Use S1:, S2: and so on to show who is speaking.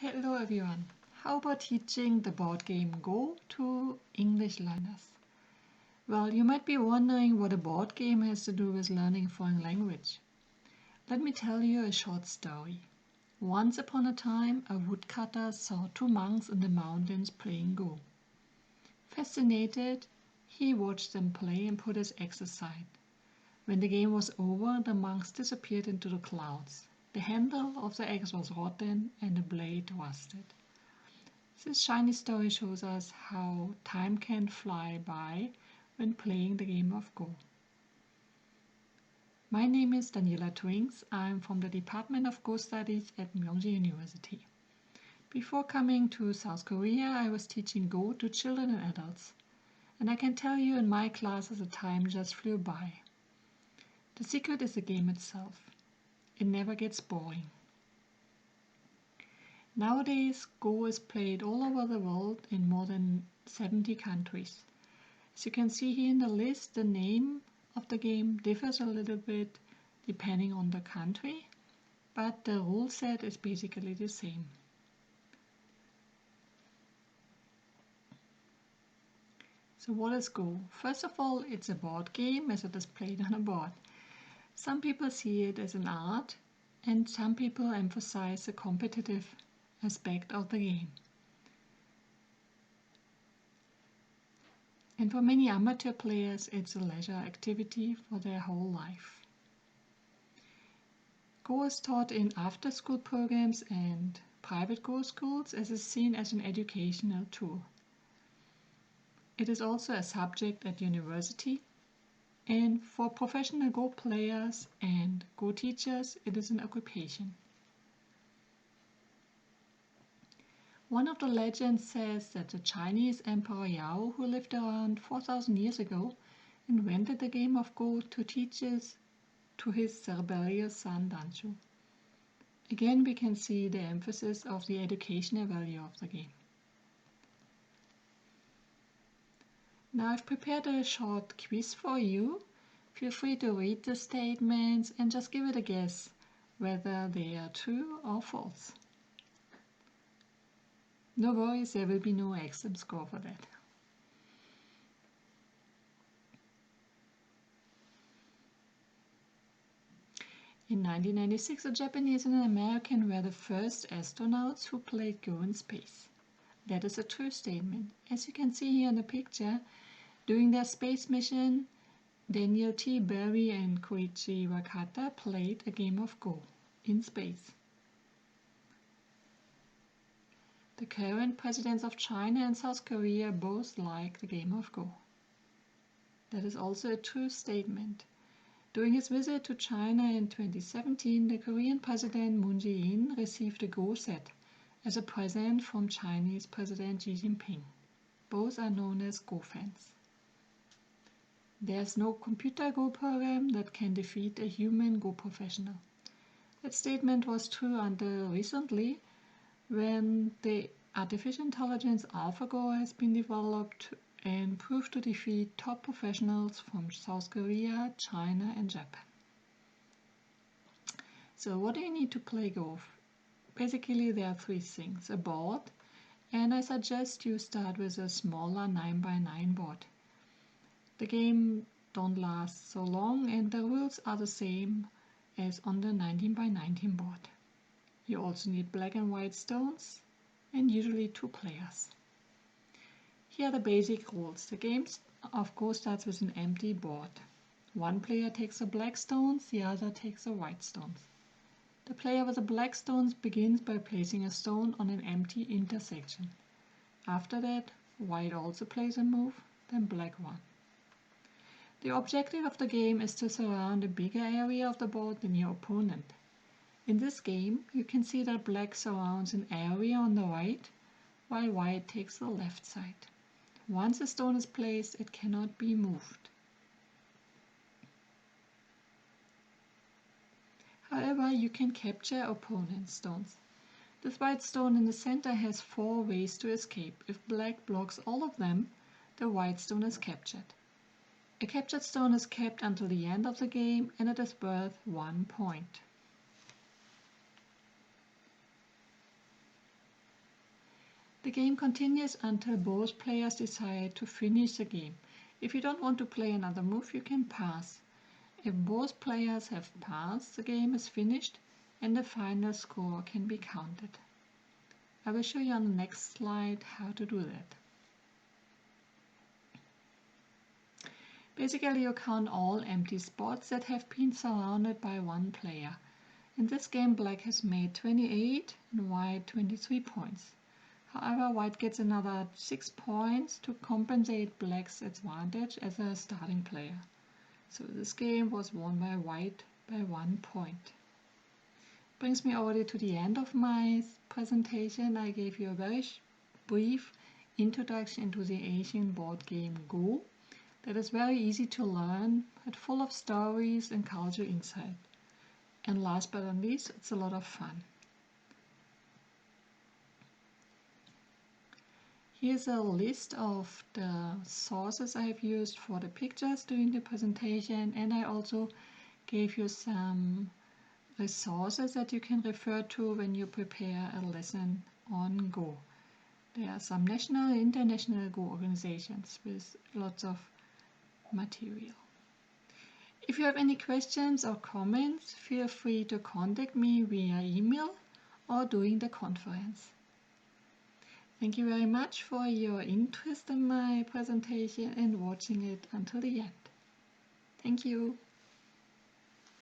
S1: Hello everyone. How about teaching the board game Go to English learners? Well, you might be wondering what a board game has to do with learning a foreign language. Let me tell you a short story. Once upon a time, a woodcutter saw two monks in the mountains playing Go. Fascinated, he watched them play and put his axe aside. When the game was over, the monks disappeared into the clouds. The handle of the axe was rotten and the blade rusted. This shiny story shows us how time can fly by when playing the game of Go. My name is Daniela Trinks. I'm from the Department of Go Studies at Myeongji University. Before coming to South Korea, I was teaching Go to children and adults. And I can tell you in my classes the time just flew by. The secret is the game itself. It never gets boring. Nowadays, Go is played all over the world in more than 70 countries. As you can see here in the list, the name of the game differs a little bit depending on the country, but the rule set is basically the same. So what is Go? First of all, it's a board game as it is played on a board. Some people see it as an art, and some people emphasize the competitive aspect of the game. And for many amateur players, it's a leisure activity for their whole life. Go is taught in after-school programs and private Go schools as is seen as an educational tool. It is also a subject at university, and for professional Go players and Go teachers, it is an occupation. One of the legends says that the Chinese Emperor Yao, who lived around 4,000 years ago, invented the game of Go to teach it to his rebellious son Danchu. Again, we can see the emphasis of the educational value of the game. Now I've prepared a short quiz for you. Feel free to read the statements and just give it a guess whether they are true or false. No worries, there will be no exam score for that. In 1996, a Japanese and an American were the first astronauts who played Go in space. That is a true statement. As you can see here in the picture, during their space mission, Daniel T. Berry and Koichi Wakata played a game of Go in space. The current presidents of China and South Korea both like the game of Go. That is also a true statement. During his visit to China in 2017, the Korean President Moon Jae-in received a Go set as a present from Chinese President Xi Jinping. Both are known as Go fans. There's no computer Go program that can defeat a human Go professional. That statement was true until recently, when the artificial intelligence AlphaGo has been developed and proved to defeat top professionals from South Korea, China and Japan. So what do you need to play Go? Basically there are three things: a board, and I suggest you start with a smaller 9x9 board. The game don't last so long and the rules are the same as on the 19x19 board. You also need black and white stones and usually 2 players. Here are the basic rules. The game of Go starts with an empty board. One player takes the black stones, the other takes the white stones. The player with the black stones begins by placing a stone on an empty intersection. After that, white also plays a move, then black one. The objective of the game is to surround a bigger area of the board than your opponent. In this game, you can see that black surrounds an area on the right, while white takes the left side. Once a stone is placed, it cannot be moved. However, you can capture opponent's stones. This white stone in the center has 4 ways to escape. If black blocks all of them, the white stone is captured. A captured stone is kept until the end of the game and it is worth 1 point. The game continues until both players decide to finish the game. If you don't want to play another move, you can pass. If both players have passed, the game is finished and the final score can be counted. I will show you on the next slide how to do that. Basically, you count all empty spots that have been surrounded by one player. In this game, black has made 28 and white 23 points. However, white gets another 6 points to compensate black's advantage as a starting player. So this game was won by white by 1 point. Brings me already to the end of my presentation. I gave you a very brief introduction into the Asian board game Go that is very easy to learn, but full of stories and cultural insight. And last but not least, it's a lot of fun. Here's a list of the sources I have used for the pictures during the presentation, and I also gave you some resources that you can refer to when you prepare a lesson on Go. There are some national and international Go organizations with lots of material. If you have any questions or comments, feel free to contact me via email or during the conference. Thank you very much for your interest in my presentation and watching it until the end. Thank you.